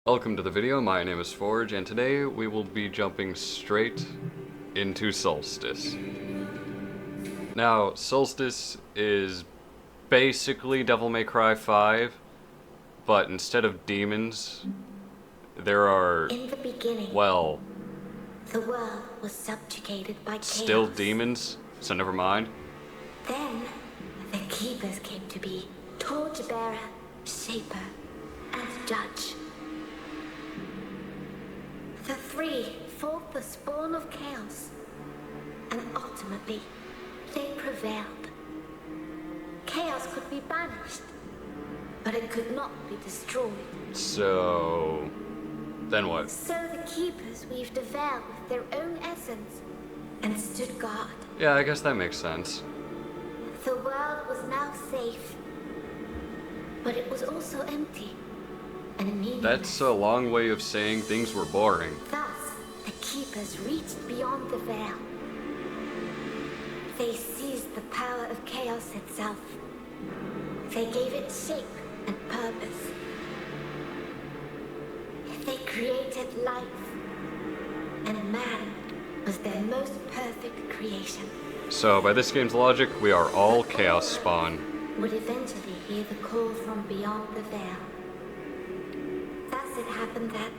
Welcome to the video, my name is Forge, and today we will be jumping straight into Soulstice. Now, Soulstice is basically Devil May Cry 5, but instead of demons, there are, in the beginning, well, the world was subjugated by chaos. Still demons, so never mind. Then, the Keepers came to be, Torchbearer, Shaper, and Judge. The three fought the spawn of chaos, and ultimately, they prevailed. Chaos could be banished, but it could not be destroyed. So, then what? So the Keepers weaved a veil with their own essence, and stood guard. Yeah, I guess that makes sense. The world was now safe, but it was also empty and meaningless. That's a long way of saying things were boring. Thus, the Keepers reached beyond the veil. They seized the power of chaos itself. They gave it shape and purpose. They created life, and man was their most perfect creation. So, by this game's logic, we are all Chaos Spawn. Would eventually hear the call from beyond the veil. Thus it happened that,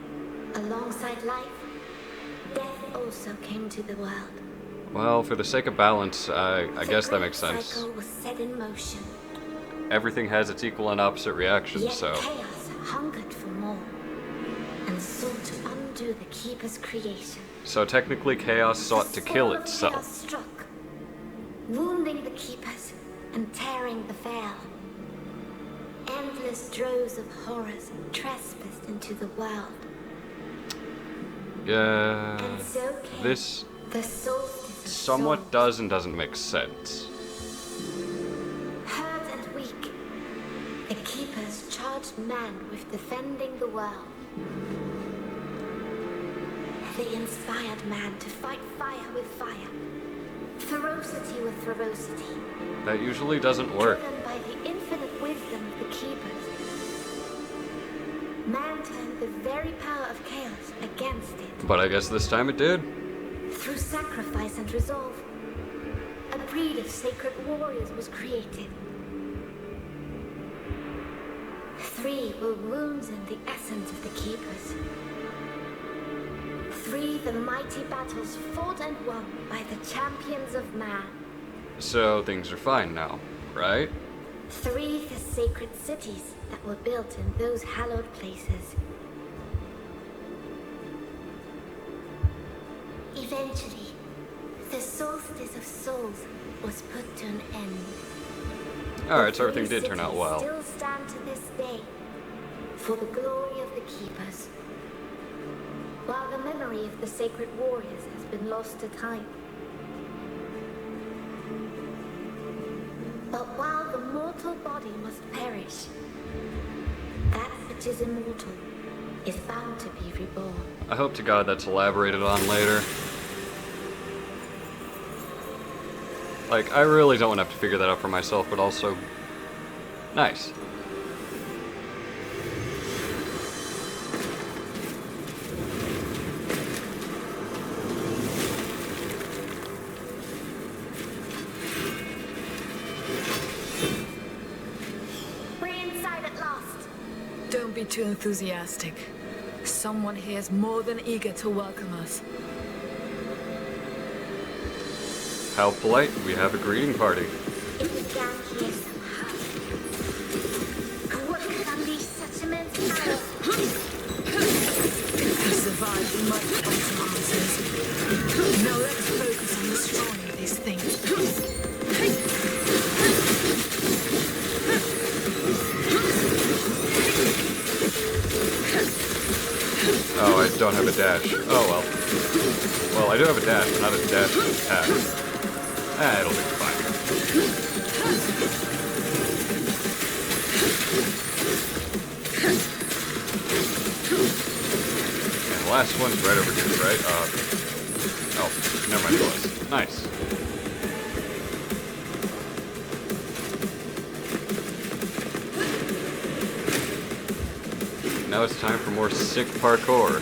alongside life, death also came to the world. Well, for the sake of balance, I guess that makes sense. The cycle was set in motion. Everything has its equal and opposite reactions, Yet so... chaos hungered for more, and sought to undo the Keeper's creation. So technically Chaos sought to kill The sword of chaos itself. struck, wounding the Keepers and tearing the veil. Endless droves of horrors trespassed into the world. Yeah... And so came This the Soulstice of somewhat souls. does and doesn't make sense. Hurt and weak, the Keepers charged man with defending the world. They inspired man to fight fire with fire, ferocity with ferocity. That usually doesn't work. Driven by the infinite wisdom of the Keepers, man turned the very power of chaos against it. But I guess this time it did. Through sacrifice and resolve, a breed of sacred warriors was created. Three were wounds in the essence of the Keepers. Three the mighty battles fought and won by the champions of man. So things are fine now, right? Three the sacred cities that were built in those hallowed places. Eventually, the Soulstice of Souls was put to an end. Alright, so The everything three did turn out cities well. Still stand to this day for the glory of the Keepers, while the memory of the sacred warriors has been lost to time. But while the mortal body must perish, that which is immortal is bound to be reborn. I hope to God that's elaborated on later. Like, I really don't want to have to figure that out for myself, but also... Nice. We're inside at last. Don't be too enthusiastic. Someone here is more than eager to welcome us. How polite, we have a greeting party. It began here somehow. What could unleash such immense power? If we survive, we might find some answers. Now let's focus on destroying these things. Oh, I don't have a dash. Oh well. Well, I do have a dash, but not a dash with a attack. It'll be fine. And the last one's right over here, right? Oh, never mind, it was. Nice. now it's time for more sick parkour.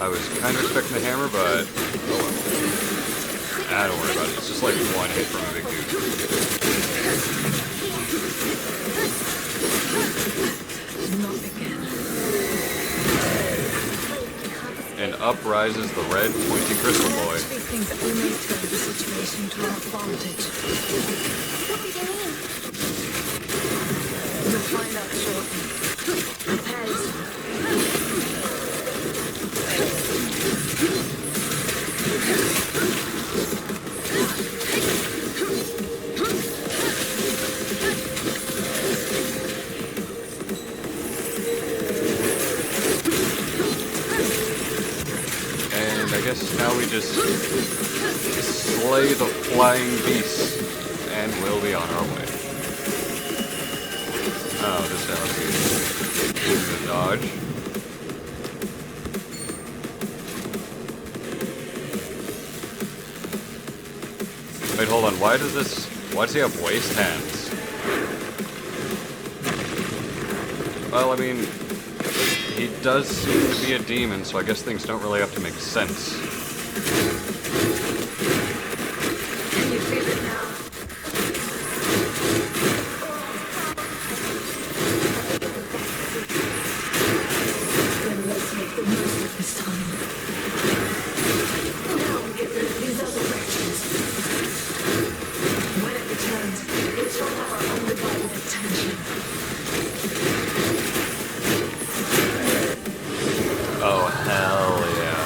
I was kind of expecting the hammer, but oh well. Ah, don't worry about it. It's just like one hit from a big dude. Not again. And up rises the red, pointy crystal I boy. actually think that we may turn the situation to our advantage. What do you mean? You'll find out shortly. Prepare yourself. And I guess now we just slay the flying beast, and we'll be on our way. Oh, this sounds good. The dodge. Wait, hold on. Why does he have waist hands? Well, I mean, he does seem to be a demon, so I guess things don't really have to make sense. Can you feel it now? Then let's make the most of this time. Now we get rid of these other wretches. When it returns, it shall have our undivided attention. Oh, hell yeah.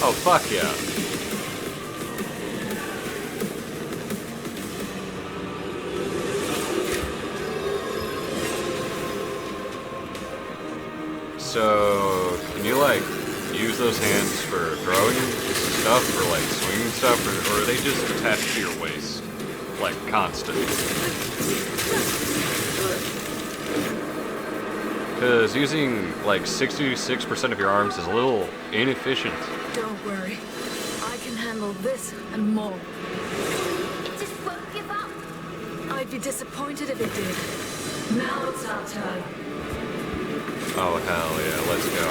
Oh, fuck yeah. So, can you, like, use those hands for throwing stuff or, like, swinging stuff, or are they just attached to your waist? Like, constantly? Because using, like, 66% of your arms is a little inefficient. Don't worry. I can handle this and more. It just won't give up. I'd be disappointed if it did. Now it's our turn. Oh, hell yeah, let's go.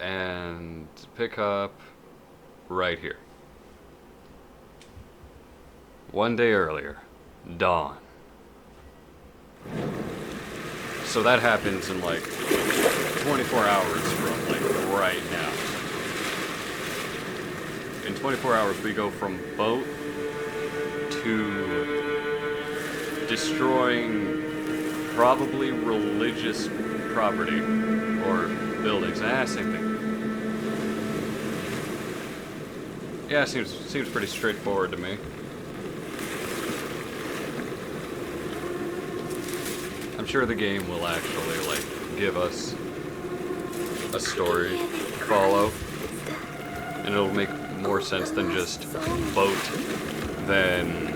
And pick up right here. One day earlier, dawn. So that happens in like 24 hours from like right now. In 24 hours we go from boat to destroying probably religious property or buildings. Same thing. Yeah, seems pretty straightforward to me. I'm sure the game will actually like give us a story to follow, and it'll make more sense than just boat than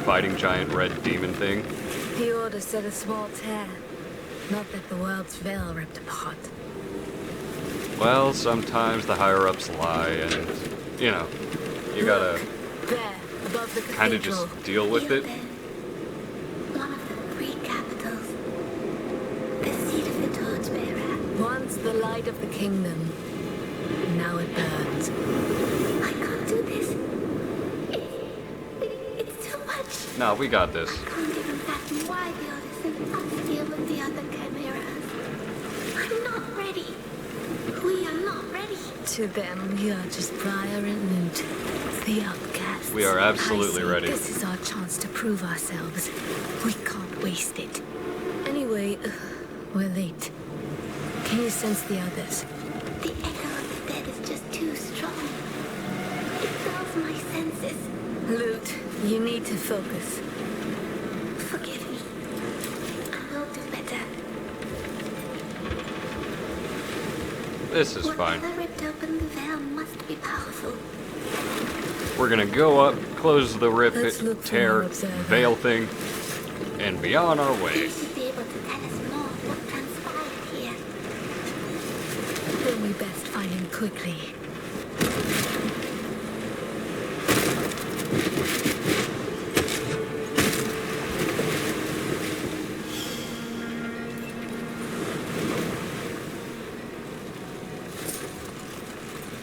fighting giant red demon thing. The order said a small tear. Not that the world's veil ripped apart. Well, sometimes the higher-ups lie, and, you know, you gotta There, above the kind of cathedral. just deal with it. One of the three capitals. The seat of the torchbearer. Once the light of the kingdom. Now it burns. I can't do this. It's too much. No, we got this. I can't even fathom why the others think us deal with the other chimeras. I'm not ready. We are not ready. To them, we are just Briar and Newt. The outcasts. We are absolutely I say, ready. This is our chance to prove ourselves. We can't waste it. Anyway, we're late. Can you sense the others? The echo of the dead is just too strong. It dulls my senses. Lute, you need to focus. Forgive me. I will do better. This is fine. Whatever ripped open the veil must be powerful. We're gonna go up, close the rip Let's it, look for tear, our observer. veil thing, and be on our way. You should be able to tell us more what transpired here. Then we best find him quickly.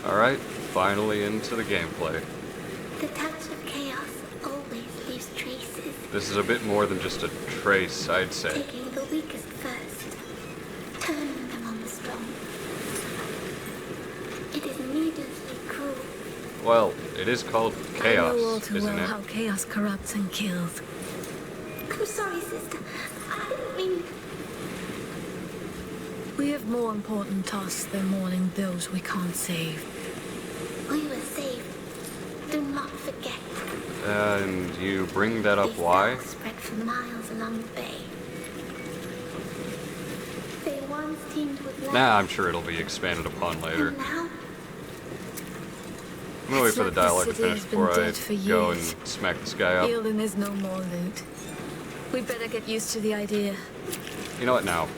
Alright, finally into the gameplay. The touch of chaos always leaves traces. This is a bit more than just a trace, I'd say. Taking the weakest first, turning them on the strong. It is needlessly cruel. Well, it is called I know all chaos, too isn't well it? how chaos corrupts and kills. I'm sorry, sister. I didn't mean... We have more important tasks than mourning those we can't save. We were saved. Do not forget. And you bring that up These why? cells spread for miles along the bay. They once teemed with life. Nah, I'm sure it'll be expanded upon later. And now, I'm gonna wait It's for the like the dialogue to city finish has been before I dead for go and years. smack this guy up. Healing is no more loot. We'd better get used to the idea. You know what now?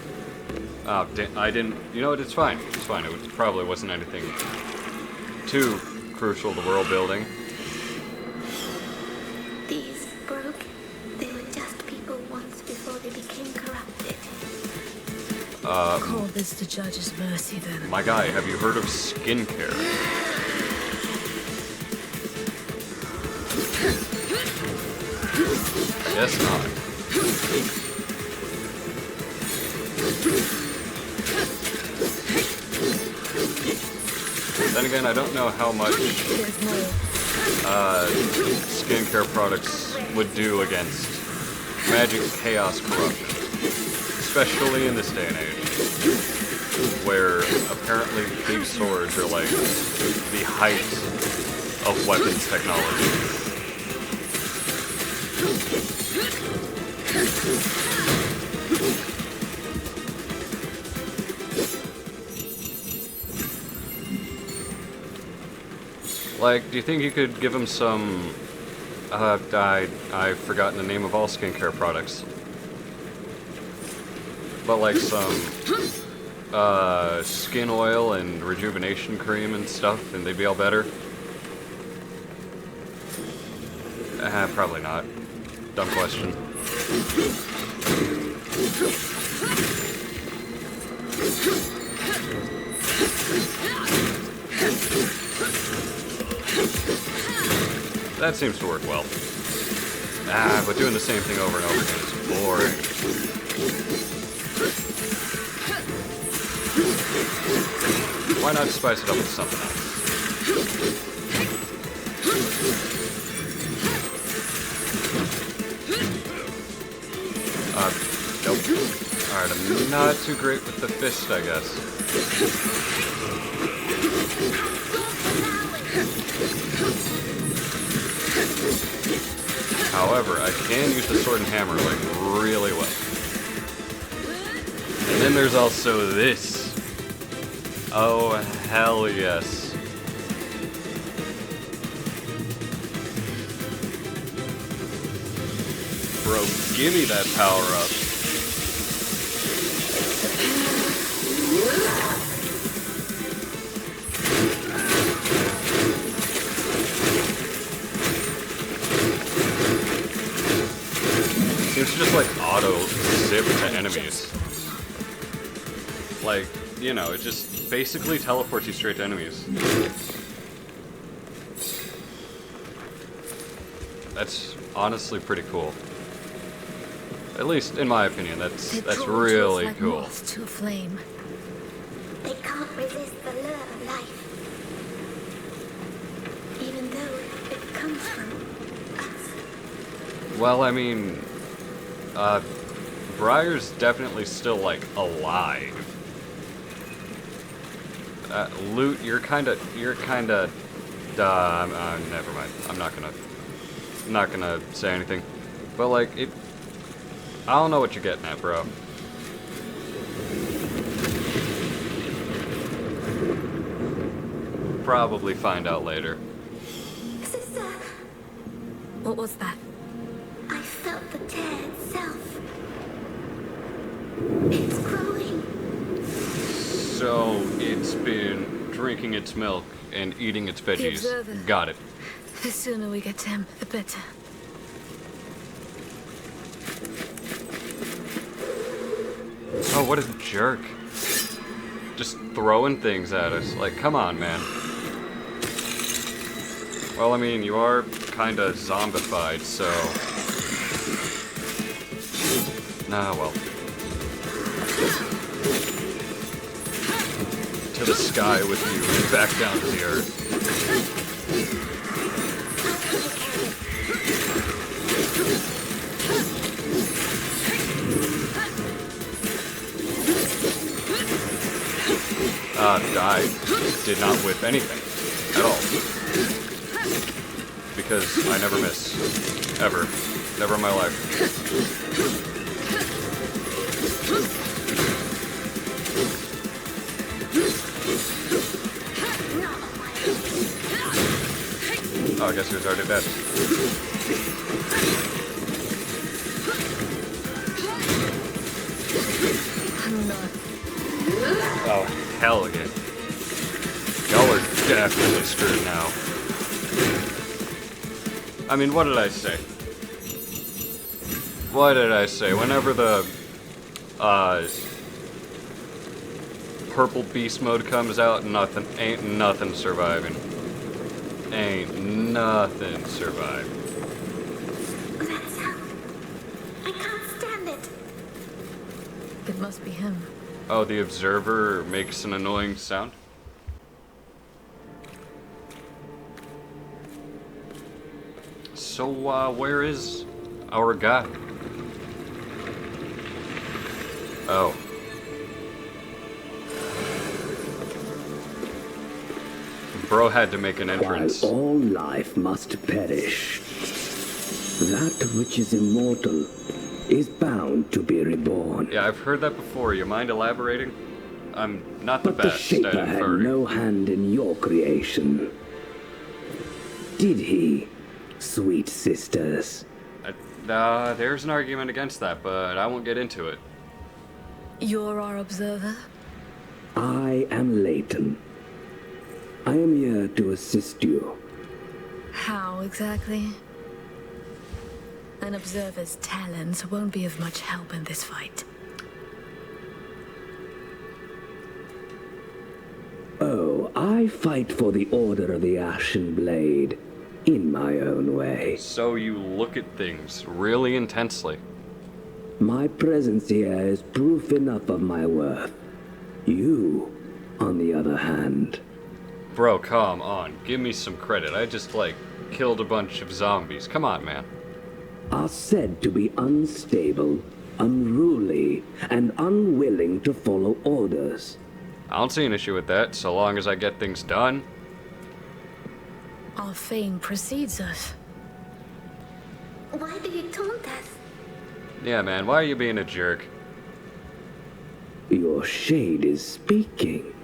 Oh, I didn't. You know what? It's fine. It's fine. Probably wasn't anything too crucial to world building. these broke. They were just people once before they became corrupted. Call this the judge's mercy then. My guy, have you heard of skincare? Guess not. Then again, I don't know how much There's more. skincare products would do against magic chaos corruption. Especially in this day and age. Where apparently big swords are like the height of weapons technology. Like, do you think you could give him some... I've forgotten the name of all skincare products. But like some skin oil and rejuvenation cream and stuff, and they'd be all better? Probably not. Dumb question. That seems to work well. But doing the same thing over and over again is boring. Why not spice it up with something else? Nope. Alright, I'm not too great with the fist, I guess. However, I can use the sword and hammer, like, really well. And then there's also this. Oh, hell yes. Bro, gimme that power up. Seems to just like auto zip to enemies. Like, you know, it just basically teleports you straight to enemies. That's honestly pretty cool. At least in my opinion, that's really like cool. moths to a flame. They can't resist the lure of life. Even though it comes from us. Well, I mean, Briar's definitely still, like, alive. Loot, you're kinda, never mind. I'm not gonna say anything. But, like, I don't know what you're getting at, bro. Probably find out later. Sister, What was that? I felt the tear itself. It's growing. So it's been drinking its milk and eating its veggies. observer. Got it. The sooner we get to him, the better. Oh, what a jerk. Just throwing things at us. Like, come on, man. Well, I mean, you are kinda zombified, so... Nah, well. To the sky with you and back down to the earth. I did not whip anything at all. Because I never miss. Ever. Never in my life. Oh, I guess he was already dead. Oh, hell yeah. Y'all are definitely screwed now. I mean, what did I say? What did I say? Whenever the, purple beast mode comes out, ain't nothing surviving. Ain't nothing surviving. That sound. I can't stand it. It must be him. Oh, the observer makes an annoying sound? So, where is our guy? Oh. Bro had to make an entrance. While all life must perish, that which is immortal is bound to be reborn. Yeah, I've heard that before. You mind elaborating? I'm not the But the best Shaper at had inferring. no hand in your creation. Did he, sweet sisters? There's an argument against that, but I won't get into it. You're our observer? I am Layton. I am here to assist you. How exactly? An observer's talents won't be of much help in this fight. Oh, I fight for the Order of the Ashen Blade in my own way. So you look at things really intensely. My presence here is proof enough of my worth. You, on the other hand, Bro, come on. Give me some credit. I just, killed a bunch of zombies. Come on, man. are said to be unstable, unruly, and unwilling to follow orders. I don't see an issue with that, so long as I get things done. Our fame precedes us. Why do you taunt us? Yeah, man, why are you being a jerk? Your shade is speaking.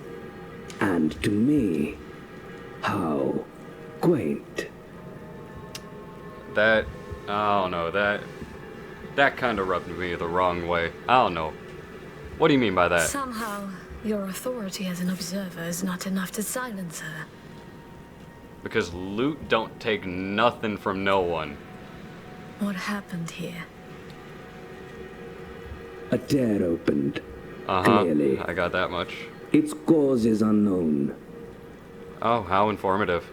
And to me, how quaint. That, I don't know, that kind of rubbed me the wrong way. I don't know. What do you mean by that? Somehow, your authority as an observer is not enough to silence her. Because loot don't take nothing from no one. What happened here? A tear opened. Uh-huh, Clearly. I got that much. Its cause is unknown, Oh, how informative.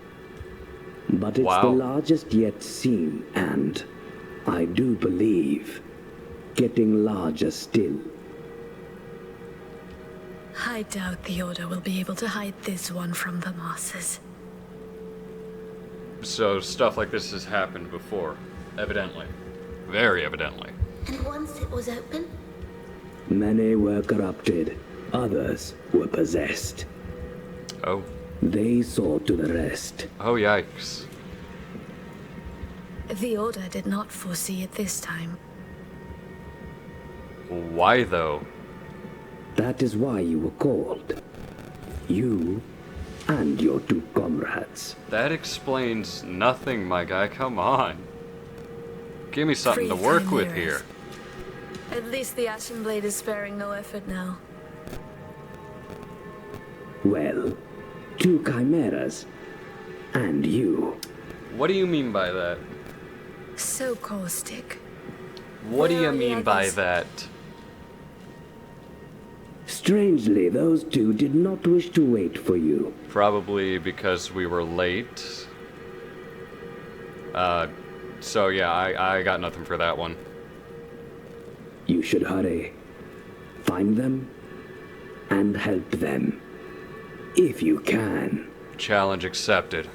but it's Wow. the largest yet seen and, I do believe, getting larger still. I doubt the Order will be able to hide this one from the masses. So stuff like this has happened before. Evidently. Very evidently. And once it was open, Many were corrupted, others were possessed. Oh. They saw to the rest. Oh, yikes. The Order did not foresee it this time. Why, though? That is why you were called. You and your two comrades. That explains nothing, my guy. Come on. Give me something to Free work with chimeras. here. At least the Ashen Blade is sparing no effort now. Well, 2 chimeras. And you. What do you mean by that? So caustic. What do Where you are the mean by others? that? Strangely, those 2 did not wish to wait for you. Probably because we were late. So yeah, I got nothing for that one. You should hurry. Find them and help them. If you can. Challenge accepted.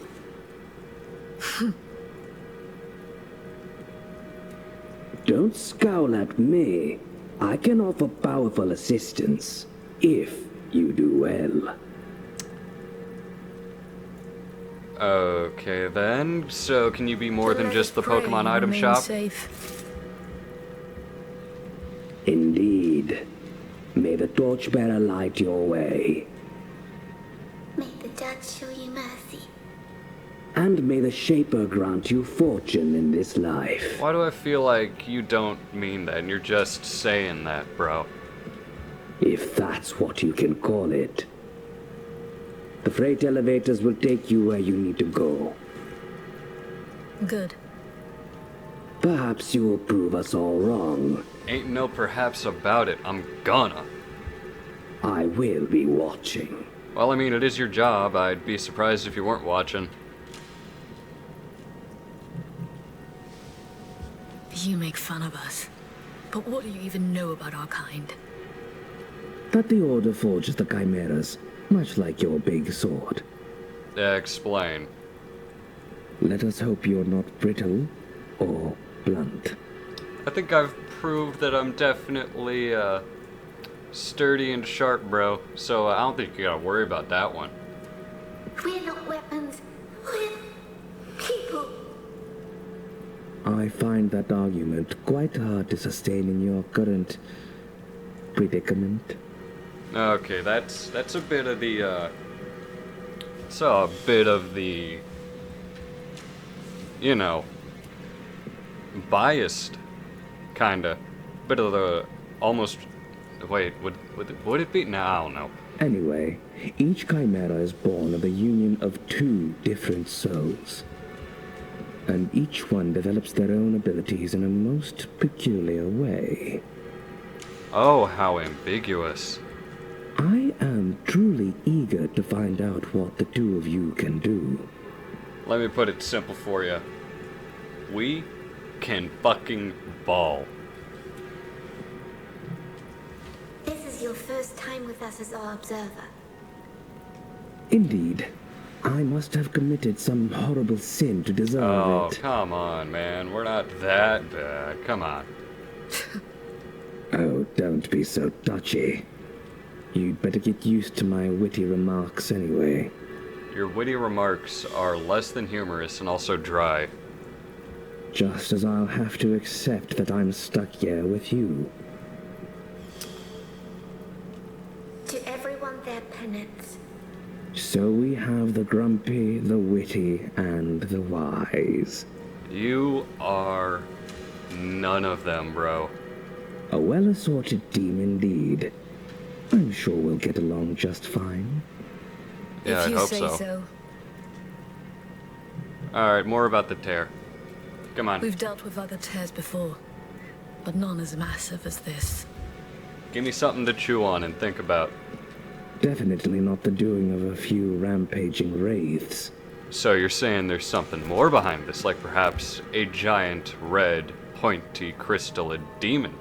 Don't scowl at me. I can offer powerful assistance, if you do well. Okay then, so can you be more than Let just us the pray Pokemon you item remain shop? Safe. Indeed. May the torchbearer light your way. May the judge show you mercy. And may the Shaper grant you fortune in this life. Why do I feel like you don't mean that and you're just saying that, bro? If that's what you can call it. The freight elevators will take you where you need to go. Good. Perhaps you will prove us all wrong. Ain't no perhaps about it, I'm gonna. I will be watching. Well, I mean, it is your job. I'd be surprised if you weren't watching. You make fun of us. But what do you even know about our kind? That the Order forges the chimeras, much like your big sword. Explain. Let us hope you're not brittle or blunt. I think I've proved that I'm definitely, sturdy and sharp, bro. So I don't think you gotta worry about that one. We're not weapons. We're people. I find that argument quite hard to sustain in your current predicament. Okay, that's a bit of the, it's a bit of the, you know, biased, kinda. Bit of the, almost, wait, would it be? No, I don't know. Anyway, each chimera is born of the union of 2 different souls. And each one develops their own abilities in a most peculiar way. Oh, how ambiguous. I am truly eager to find out what the 2 of you can do. Let me put it simple for you. We can fucking ball. This is your first time with us as our observer. Indeed, I must have committed some horrible sin to deserve Oh, it. come on, man. We're not that bad. Come on. Oh, don't be so touchy. You'd better get used to my witty remarks anyway. Your witty remarks are less than humorous and also dry. Just as I'll have to accept that I'm stuck here with you. To everyone their penance. So we have the grumpy, the witty, and the wise. You are none of them, bro. A well-assorted team indeed. I'm sure we'll get along just fine. Yeah, if I you hope say so. Alright, more about the tear. Come on. We've dealt with other tears before, but none as massive as this. Give me something to chew on and think about. Definitely not the doing of a few rampaging wraiths. So you're saying there's something more behind this, like perhaps a giant, red, pointy, crystallid demon?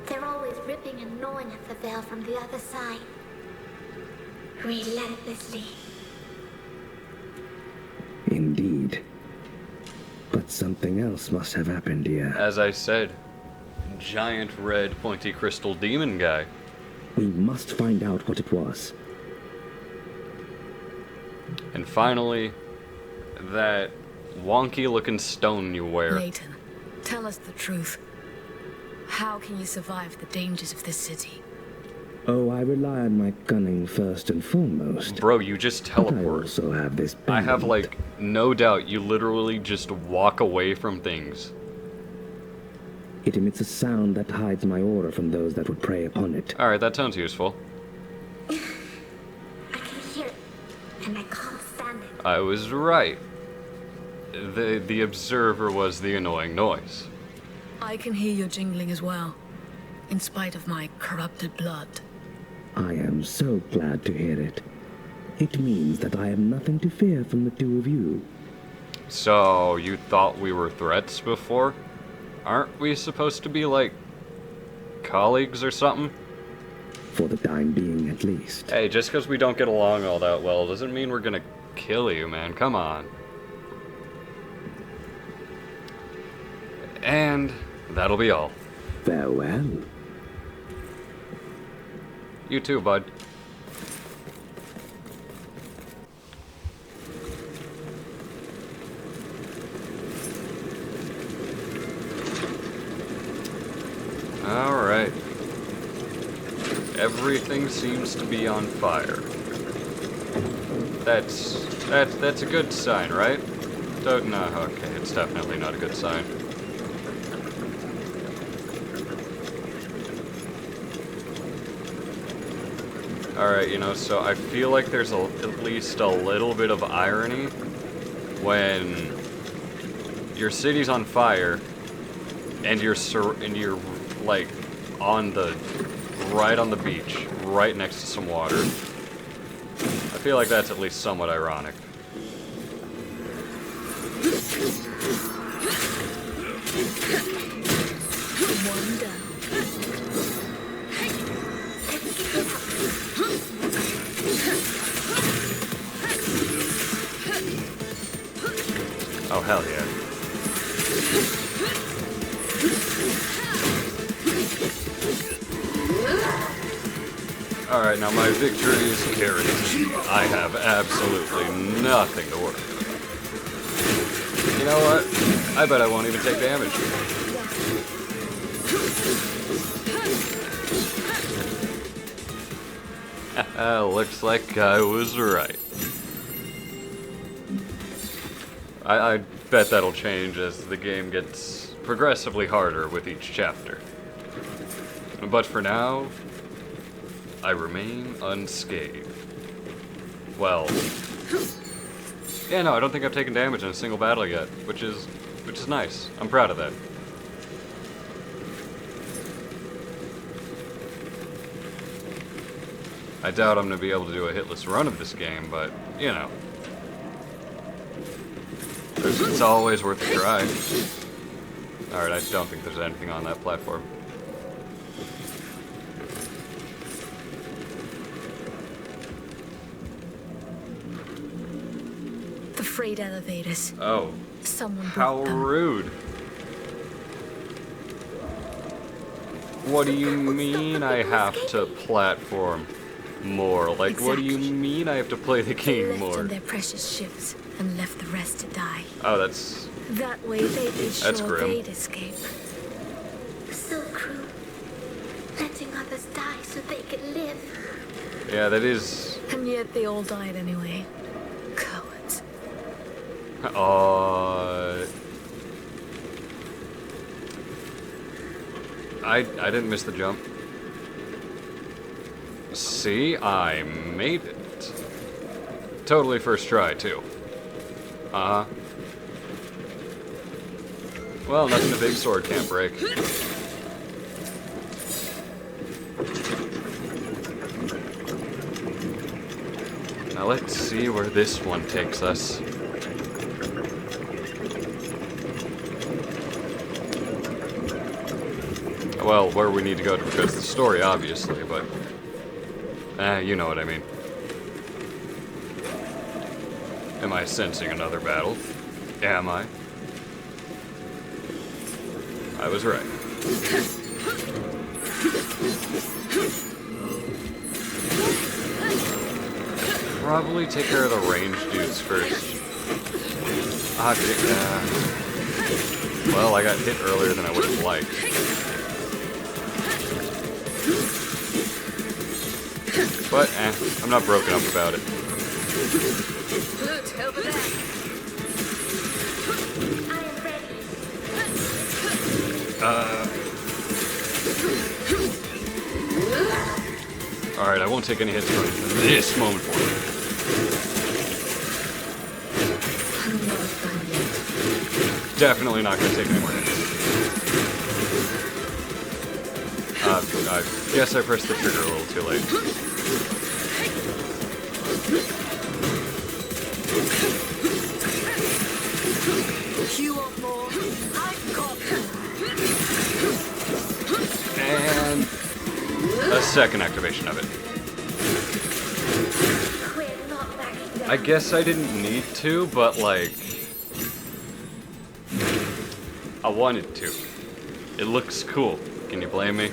They're always ripping and gnawing at the veil from the other side. Relentlessly. Indeed. But something else must have happened here. As I said, giant, red, pointy, crystal demon guy. We must find out what it was. And finally, that wonky-looking stone you wear. Layton, tell us the truth. How can you survive the dangers of this city? Oh, I rely on my cunning first and foremost. Bro, you just But I teleport. also have this I have, pendant. like, no doubt you literally just walk away from things. It emits a sound that hides my aura from those that would prey upon it. Alright, that sounds useful. I can hear it, and I can't stand it. I was right. The observer was the annoying noise. I can hear your jingling as well, in spite of my corrupted blood. I am so glad to hear it. It means that I have nothing to fear from the two of you. So, you thought we were threats before? Aren't we supposed to be, like, colleagues or something? For the time being, at least. Hey, just because we don't get along all that well doesn't mean we're gonna kill you, man. Come on. And that'll be all. Farewell. You too, bud. Alright. Everything seems to be on fire. That's a good sign, right? No, okay, it's definitely not a good sign. Alright, you know, so I feel like there's at least a little bit of irony when your city's on fire and you're like right on the beach, right next to some water. I feel like that's at least somewhat ironic. One down. Oh, hell yeah. Alright, now my victory is guaranteed. I have absolutely nothing to worry about. You know what? I bet I won't even take damage. Looks like I was right. I bet that'll change as the game gets progressively harder with each chapter. But for now, I remain unscathed. Well, yeah, no, I don't think I've taken damage in a single battle yet, which is nice. I'm proud of that. I doubt I'm going to be able to do a hitless run of this game, but, you know. It's always worth a try. Alright, I don't think there's anything on that platform. The freight elevators. Oh, Someone how brought them. rude. What do you mean I have to platform more? Like, what do you Exactly. mean I have to play the They game left more? in their precious ships and left the rest to die. Oh, that's... That way they'd be sure That's grim. they'd escape. So cruel. Letting others die so they could live. Yeah, that is... And yet they all died anyway. Cowards. I didn't miss the jump. See, I made it. Totally first try, too. Uh-huh. Well, nothing a big sword can't break. Now let's see where this one takes us. Well, where we need to go to progress the story, obviously, but... you know what I mean. Am I sensing another battle? Am I? I was right. Probably take care of the ranged dudes first. Well, I got hit earlier than I would have liked. But, I'm not broken up about it. Look, over there. I am ready. Alright, I won't take any hits from this moment forward. I don't know if I'm yet. Definitely not gonna take any more hits. I guess I pressed the trigger a little too late. You want more? I've got And a second activation of it. We're not backing down. I guess I didn't need to, but like, I wanted to. It looks cool. Can you blame me?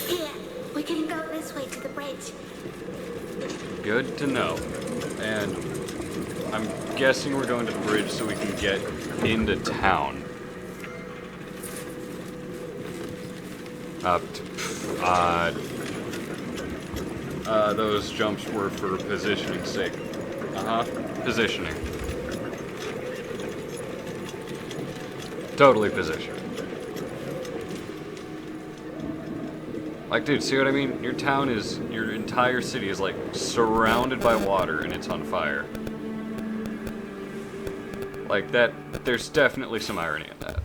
Here, we can go this way to the bridge. Good to know. And I'm guessing we're going to the bridge so we can get into town. Those jumps were for positioning's sake. Positioning. Totally position. Like, dude, see what I mean? Your town is, your entire city is like surrounded by water and it's on fire. Like that, there's definitely some irony in that.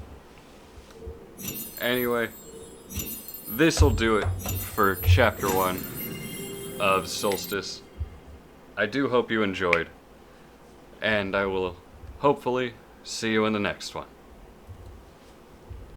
Anyway, this'll do it for chapter 1 of Soulstice. I do hope you enjoyed, and I will hopefully see you in the next one.